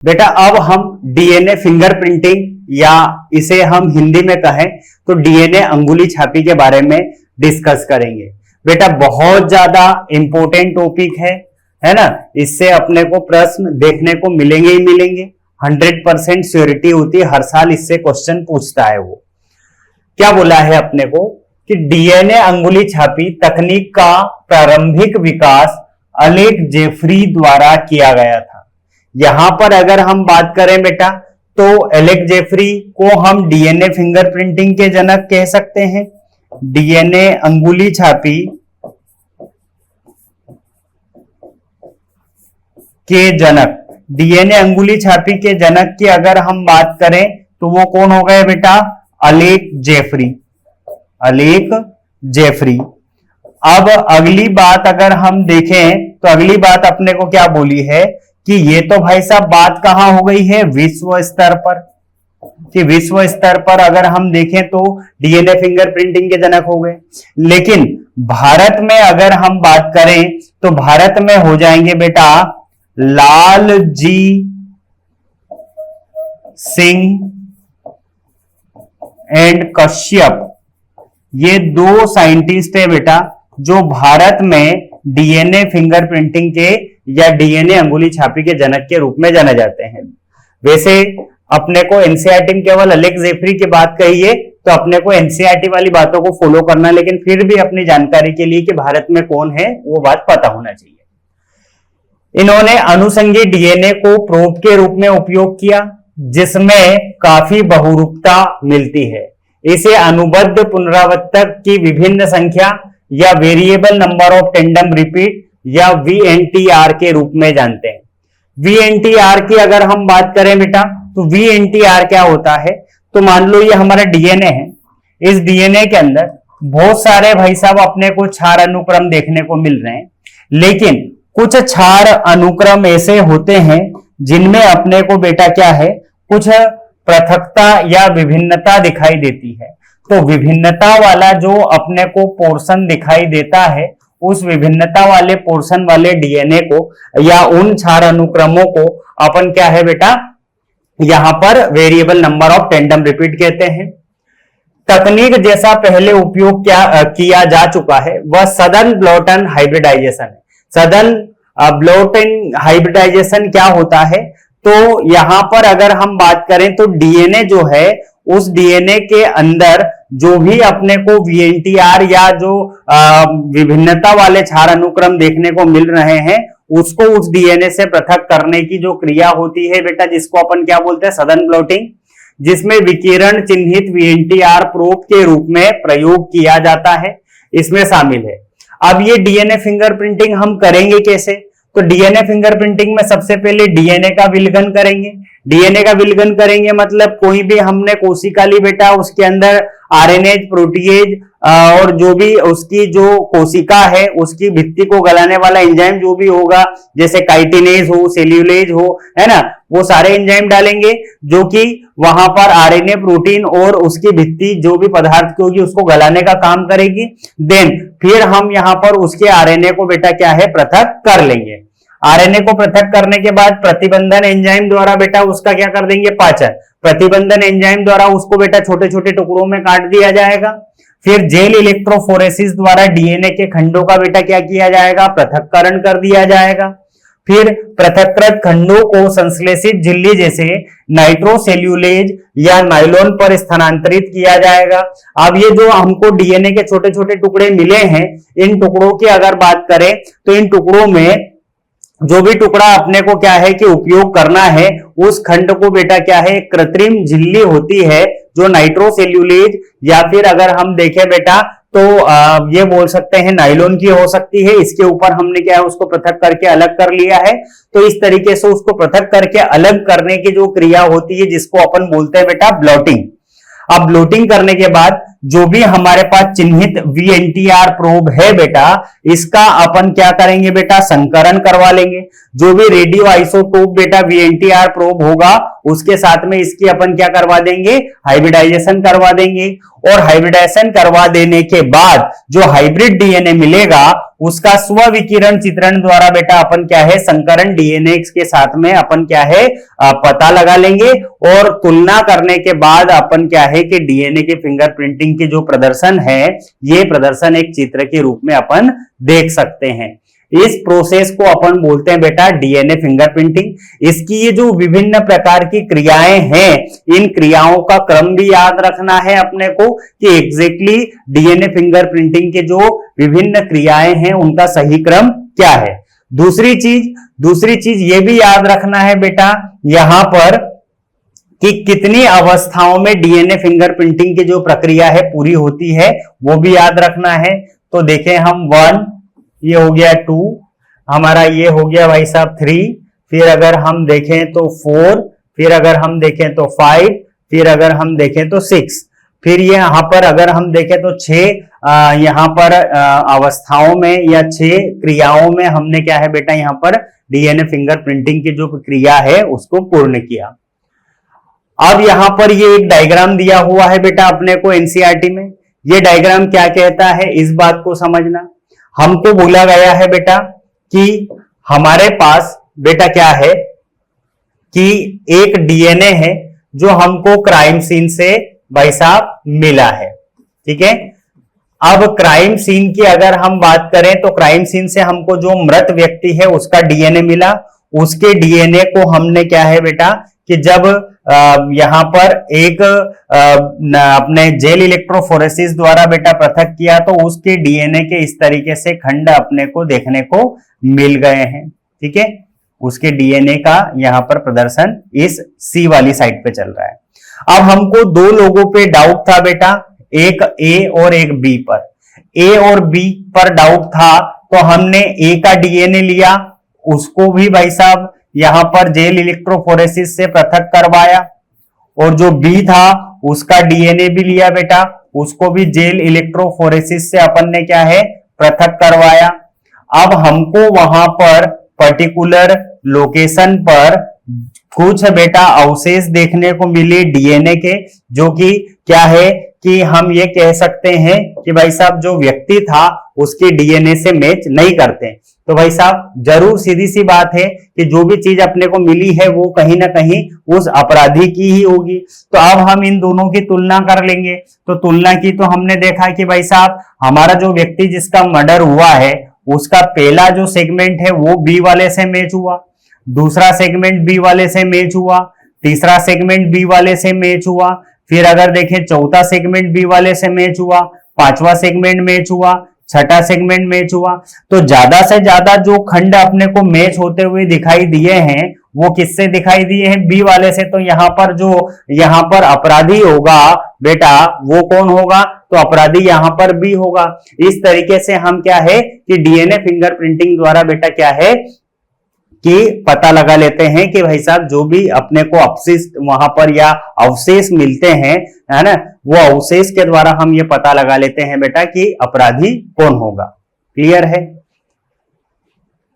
बेटा अब हम डीएनए फिंगरप्रिंटिंग या इसे हम हिंदी में कहें तो डीएनए अंगुली छापी के बारे में डिस्कस करेंगे। बेटा बहुत ज्यादा इंपॉर्टेंट टॉपिक है ना। इससे अपने को प्रश्न देखने को मिलेंगे ही मिलेंगे। 100% श्योरिटी होती है, हर साल इससे क्वेश्चन पूछता है। वो क्या बोला है अपने को कि डीएनए अंगुली छापी तकनीक का प्रारंभिक विकास अलेक जेफरी द्वारा किया गया था। यहां पर अगर हम बात करें बेटा तो एलेक जेफरी को हम डीएनए फिंगरप्रिंटिंग के जनक कह सकते हैं। डीएनए अंगुली छापी के जनक, डीएनए अंगुली छापी के जनक की अगर हम बात करें तो वो कौन हो गए बेटा? Alec Jeffrey. Alec Jeffrey. अब अगली बात अगर हम देखें तो अगली बात अपने को क्या बोली है कि ये तो भाई साहब बात कहां हो गई है? विश्व स्तर पर। कि विश्व स्तर पर अगर हम देखें तो डीएनए फिंगरप्रिंटिंग के जनक हो गए। लेकिन भारत में अगर हम बात करें तो भारत में हो जाएंगे बेटा लाल जी सिंह एंड कश्यप। ये दो साइंटिस्ट है बेटा जो भारत में डीएनए फिंगरप्रिंटिंग के या डीएनए अंगुली छापी के जनक के रूप में जाने जाते हैं। वैसे अपने को एनसीईआरटी में केवल अलेक जेफरी की बात कही है तो अपने को एनसीईआरटी वाली बातों को फॉलो करना, लेकिन फिर भी अपनी जानकारी के लिए कि भारत में कौन है वो बात पता होना चाहिए। इन्होंने अनुषंगी डीएनए को प्रोब के रूप में उपयोग किया जिसमें काफी बहुरूपता मिलती है। इसे अनुबद्ध पुनरावर्तक की विभिन्न संख्या या variable number of tandem repeat या वीएनटीआर के रूप में जानते हैं। वीएनटीआर की अगर हम बात करें बेटा तो वीएनटीआर क्या होता है? तो मान लो ये हमारा डीएनए है। इस डीएनए के अंदर बहुत सारे भाई साहब अपने को क्षार अनुक्रम देखने को मिल रहे हैं, लेकिन कुछ क्षार अनुक्रम ऐसे होते हैं जिनमें अपने को बेटा क्या है, कुछ पृथकता या विभिन्नता दिखाई देती है। तो विभिन्नता वाला जो अपने को पोर्शन दिखाई देता है, उस विभिन्नता वाले पोर्शन वाले डीएनए को या उन क्षार अनुक्रमों को अपन क्या है बेटा, यहां पर variable number of tandem repeat कहते हैं। तकनीक जैसा पहले उपयोग किया जा चुका है वह सदन ब्लॉटन हाइब्रिडाइजेशन है। सदन ब्लॉटन हाइब्रिडाइजेशन क्या होता है? तो यहां पर अगर हम बात करें तो डीएनए जो है उस डीएनए के अंदर जो भी अपने को वीएनटीआर या जो विभिन्नता वाले क्षार अनुक्रम देखने को मिल रहे हैं उसको उस डीएनए से पृथक करने की जो क्रिया होती है बेटा, जिसको अपन क्या बोलते हैं? सदन ब्लॉटिंग, जिसमें विकिरण चिन्हित वीएनटीआर प्रोब के रूप में प्रयोग किया जाता है, इसमें शामिल है। अब ये डीएनए फिंगरप्रिंटिंग हम करेंगे कैसे? तो डीएनए फिंगरप्रिंटिंग में सबसे पहले डीएनए का विलगन करेंगे। डीएनए का विलगन करेंगे मतलब कोई भी हमने कोशिका ली बेटा, उसके अंदर आरएनएज, प्रोटीएज और जो भी उसकी जो कोशिका है उसकी भित्ति को गलाने वाला एंजाइम जो भी होगा, जैसे काइटिनेज हो, सेल्यूलेज हो, है ना, वो सारे एंजाइम डालेंगे जो कि वहां पर आरएनए, प्रोटीन और उसकी भित्ति जो भी पदार्थ की होगी उसको गलाने का काम करेगी। देन फिर हम यहां पर उसके आरएनए को बेटा क्या है, पृथक कर लेंगे। आरएनए को पृथक करने के बाद प्रतिबंधन एंजाइम द्वारा बेटा उसका क्या कर देंगे, पाचन। प्रतिबंधन एंजाइम द्वारा उसको बेटा छोटे छोटे टुकड़ों में काट दिया जाएगा। फिर जेल इलेक्ट्रोफोरेसिस द्वारा डीएनए के खंडों का बेटा क्या किया जाएगा, पृथक्करण कर दिया जाएगा। फिर पृथक्कृत खंडों को संश्लेषित झिल्ली जैसे नाइट्रोसेल्यूलेज या नायलॉन पर स्थानांतरित किया जाएगा। अब ये जो हमको डीएनए के छोटे छोटे टुकड़े मिले हैं, इन टुकड़ों की अगर बात करें तो इन टुकड़ों में जो भी टुकड़ा अपने को क्या है कि उपयोग करना है, उस खंड को बेटा क्या है, कृत्रिम झिल्ली होती है जो नाइट्रोसेल्यूलेज या फिर अगर हम देखें बेटा तो ये बोल सकते हैं नायलॉन की हो सकती है। इसके ऊपर हमने क्या है उसको पृथक करके अलग कर लिया है। तो इस तरीके से उसको पृथक करके अलग करने की जो क्रिया होती है जिसको अपन बोलते हैं बेटा ब्लॉटिंग। अब ब्लॉटिंग करने के बाद जो भी हमारे पास चिन्हित VNTR प्रोब है बेटा, इसका अपन क्या करेंगे बेटा, संकरण करवा लेंगे। जो भी रेडियो आइसोटोप बेटा VNTR प्रोब होगा उसके साथ में इसकी अपन क्या करवा देंगे, हाइब्रिडाइजेशन करवा देंगे। और हाइब्रिडाइजेशन करवा देने के बाद जो हाइब्रिड डीएनए मिलेगा उसका स्व-विकिरण चित्रण द्वारा बेटा अपन क्या है, संकरण डीएनए के साथ में अपन क्या है, पता लगा लेंगे। और तुलना करने के बाद अपन क्या है कि डीएनए के फिंगरप्रिंटिंग के जो प्रदर्शन है, ये प्रदर्शन एक चित्र के रूप में अपन देख सकते हैं। इस प्रोसेस को अपन बोलते हैं बेटा डीएनए फिंगरप्रिंटिंग। इसकी ये जो विभिन्न प्रकार की क्रियाएं हैं, इन क्रियाओं का क्रम भी याद रखना है अपने को कि एग्जैक्टली डीएनए फिंगरप्रिंटिंग के जो विभिन्न क्रियाएं हैं उनका सही क्रम क्या है। दूसरी चीज ये भी याद रखना है बेटा यहां पर कि कितनी अवस्थाओं में डीएनए फिंगरप्रिंटिंग की जो प्रक्रिया है पूरी होती है, वो भी याद रखना है। तो देखें हम 1, ये हो गया 2, हमारा ये हो गया भाई साहब 3, फिर अगर हम देखें तो 4, फिर अगर हम देखें तो 5, फिर अगर हम देखें तो 6, फिर ये यहां पर अगर हम देखें तो 6 यहां पर अवस्थाओं में या 6 क्रियाओं में हमने क्या है बेटा यहां पर डीएनए फिंगरप्रिंटिंग की जो क्रिया है उसको पूर्ण किया। अब यहां पर ये एक डायग्राम दिया हुआ है बेटा अपने को एनसीईआरटी में। ये डायग्राम क्या कहता है इस बात को समझना। हमको बोला गया है बेटा कि हमारे पास बेटा क्या है कि एक डीएनए है जो हमको क्राइम सीन से भाई साहब मिला है, ठीक है। अब क्राइम सीन की अगर हम बात करें तो क्राइम सीन से हमको जो मृत व्यक्ति है उसका डीएनए मिला। उसके डीएनए को हमने क्या है बेटा कि जब यहां पर एक अपने जेल इलेक्ट्रोफोरेसिस द्वारा बेटा पृथक किया तो उसके डीएनए के इस तरीके से खंड अपने को देखने को मिल गए हैं, ठीक है। उसके डीएनए का यहां पर प्रदर्शन इस सी वाली साइड पे चल रहा है। अब हमको 2 लोगों पे डाउट था बेटा, एक ए और एक बी पर। ए और बी पर डाउट था तो हमने ए का डीएनए लिया, उसको भी भाई साहब यहां पर जेल इलेक्ट्रोफोरेसिस से पृथक करवाया। और जो बी था उसका डीएनए भी लिया बेटा, उसको भी जेल इलेक्ट्रोफोरेसिस से अपन ने क्या है पृथक करवाया। अब हमको वहां पर पर्टिकुलर लोकेशन पर कुछ बेटा अवशेष देखने को मिले डीएनए के, जो कि क्या है कि हम ये कह सकते हैं कि भाई साहब जो व्यक्ति था उसके डीएनए से मैच नहीं करते। तो भाई साहब जरूर सीधी सी बात है कि जो भी चीज अपने को मिली है वो कहीं ना कहीं उस अपराधी की ही होगी। तो अब हम इन दोनों की तुलना कर लेंगे। तो तुलना की तो हमने देखा कि भाई साहब हमारा जो व्यक्ति जिसका मर्डर हुआ है उसका पहला जो सेगमेंट है वो बी वाले से मैच हुआ, दूसरा सेगमेंट बी वाले से मैच हुआ, तीसरा सेगमेंट बी वाले से मैच हुआ, फिर अगर देखें चौथा सेगमेंट बी वाले से मैच हुआ, पांचवा सेगमेंट मैच हुआ, छठा सेगमेंट मैच हुआ। तो ज्यादा से ज्यादा जो खंड अपने को मैच होते हुए दिखाई दिए हैं वो किससे दिखाई दिए हैं, बी वाले से। तो यहाँ पर अपराधी होगा बेटा वो कौन होगा, तो अपराधी यहाँ पर बी होगा। इस तरीके से हम क्या है कि डीएनए फिंगरप्रिंटिंग द्वारा बेटा क्या है कि पता लगा लेते हैं कि भाई साहब जो भी अपने को अपशिष्ट वहां पर या अवशेष मिलते हैं, है ना, वो अवशेष के द्वारा हम ये पता लगा लेते हैं बेटा कि अपराधी कौन होगा। क्लियर है।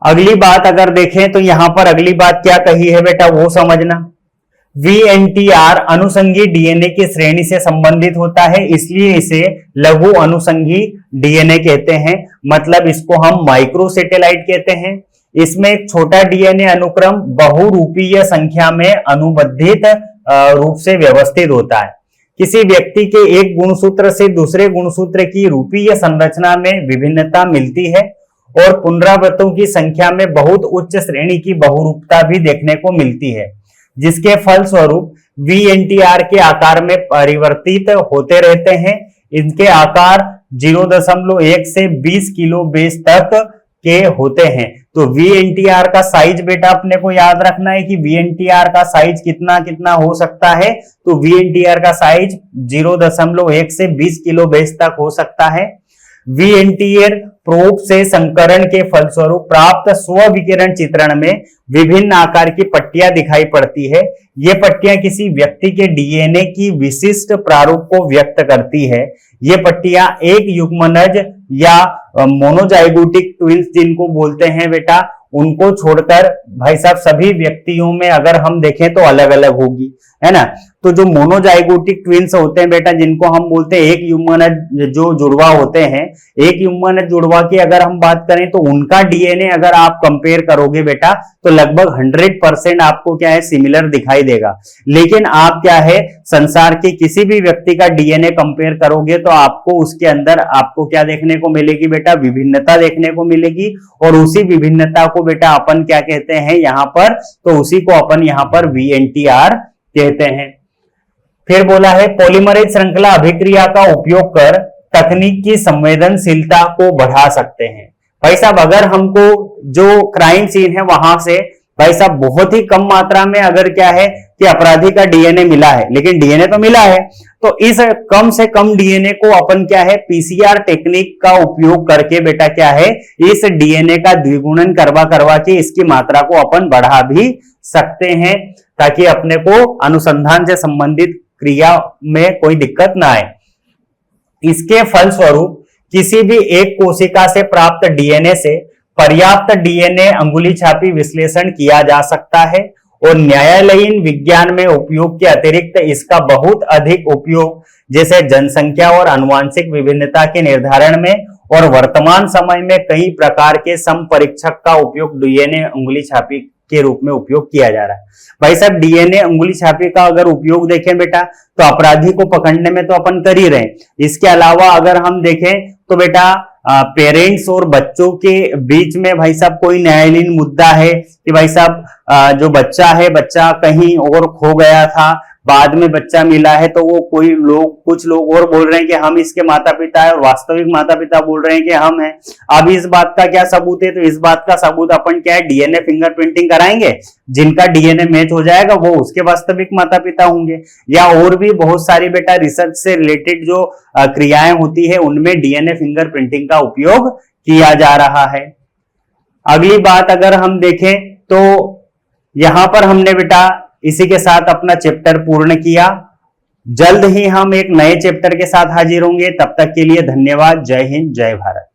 अगली बात अगर देखें तो यहां पर अगली बात क्या कही है बेटा वो समझना। VNTR अनुषंगी डीएनए की श्रेणी से संबंधित होता है, इसलिए इसे लघु अनुषंगी डीएनए कहते हैं। मतलब इसको हम माइक्रोसैटेलाइट कहते हैं। इसमें एक छोटा डीएनए अनुक्रम बहुरूपीय संख्या में अनुबंधित रूप से व्यवस्थित होता है। किसी व्यक्ति के एक गुणसूत्र से दूसरे गुणसूत्र की रूपीय संरचना में विभिन्नता मिलती है और पुनरावृत्तों की संख्या में बहुत उच्च श्रेणी की बहुरूपता भी देखने को मिलती है, जिसके फलस्वरूप VNTR के आकार में परिवर्तित होते रहते हैं। इनके आकार 0.1 से 20 किलो बेस तक के होते हैं। तो VNTR का साइज बेटा अपने को याद रखना है कि VNTR का साइज कितना कितना हो सकता है। तो VNTR का साइज 0.1 से 20 किलो बेस तक हो सकता है। VNTR प्रोब से संकरण के फलस्वरूप प्राप्त स्व विकिरण चित्रण में विभिन्न आकार की पट्टियां दिखाई पड़ती है। ये पट्टियां किसी व्यक्ति के डीएनए की विशिष्ट प्रारूप को व्यक्त करती है। ये पट्टियां एक युग्मनज या मोनोजाइगोटिक ट्विंस जिनको बोलते हैं बेटा, उनको छोड़कर भाई साहब सभी व्यक्तियों में अगर हम देखें तो अलग अलग होगी, है ना। तो जो मोनोजाइगोटिक ट्विंस होते हैं बेटा, जिनको हम बोलते हैं एक युग्मनज जो जुड़वा होते हैं, एक युग्मनज जुड़वा की अगर हम बात करें तो उनका डीएनए अगर आप कंपेयर करोगे बेटा तो लगभग 100% आपको क्या है सिमिलर दिखाई देगा। लेकिन आप क्या है संसार के किसी भी व्यक्ति का डीएनए कंपेयर करोगे तो आपको उसके अंदर आपको क्या देखने को मिलेगी बेटा, विभिन्नता देखने को मिलेगी। और उसी विभिन्नता को बेटा अपन क्या कहते हैं यहां पर, तो उसी को अपन यहां पर VNTR कहते हैं। फिर बोला है पॉलीमरेज श्रृंखला अभिक्रिया का उपयोग कर तकनीक की संवेदनशीलता को बढ़ा सकते हैं। भाई साहब अगर हमको जो क्राइम सीन है वहां से भाई साहब बहुत ही कम मात्रा में अगर क्या है कि अपराधी का डीएनए मिला है, लेकिन डीएनए तो मिला है, तो इस कम से कम डीएनए को अपन क्या है पीसीआर टेक्निक का उपयोग करके बेटा क्या है इस डीएनए का द्विगुणन करवा के इसकी मात्रा को अपन बढ़ा भी सकते हैं, ताकि अपने को अनुसंधान से संबंधित क्रिया में कोई दिक्कत ना आए। इसके फलस्वरूप किसी भी एक कोशिका से प्राप्त डीएनए से पर्याप्त डीएनए अंगुली छापी विश्लेषण किया जा सकता है और न्यायालयीन विज्ञान में उपयोग के अतिरिक्त इसका बहुत अधिक उपयोग जैसे जनसंख्या और आनुवंशिक विभिन्नता के निर्धारण में और वर्तमान समय में कई प्रकार के समपरीक्षक का उपयोग डीएनए अंगुली छापी के रूप में उपयोग किया जा रहा है। भाई साहब डीएनए अंगुली छापी का अगर उपयोग देखें बेटा तो अपराधी को पकड़ने में तो अपन कर ही रहे हैं। इसके अलावा अगर हम देखें तो बेटा पेरेंट्स और बच्चों के बीच में भाई साहब कोई न्यायालयीन मुद्दा है कि भाई साहब जो बच्चा है बच्चा कहीं और खो गया था, बाद में बच्चा मिला है, तो वो कुछ लोग और बोल रहे हैं कि हम इसके माता पिता है और वास्तविक माता पिता बोल रहे हैं कि हम हैं। अब इस बात का क्या सबूत है, तो इस बात का सबूत अपन क्या है डीएनए फिंगरप्रिंटिंग कराएंगे, जिनका डीएनए मैच हो जाएगा वो उसके वास्तविक माता पिता होंगे। या और भी बहुत सारी बेटा रिसर्च से रिलेटेड जो क्रियाएं होती है उनमें डीएनए फिंगरप्रिंटिंग का उपयोग किया जा रहा है। अगली बात अगर हम देखें तो यहां पर हमने बेटा इसी के साथ अपना चैप्टर पूर्ण किया। जल्द ही हम एक नए चैप्टर के साथ हाजिर होंगे, तब तक के लिए धन्यवाद। जय हिंद, जय भारत।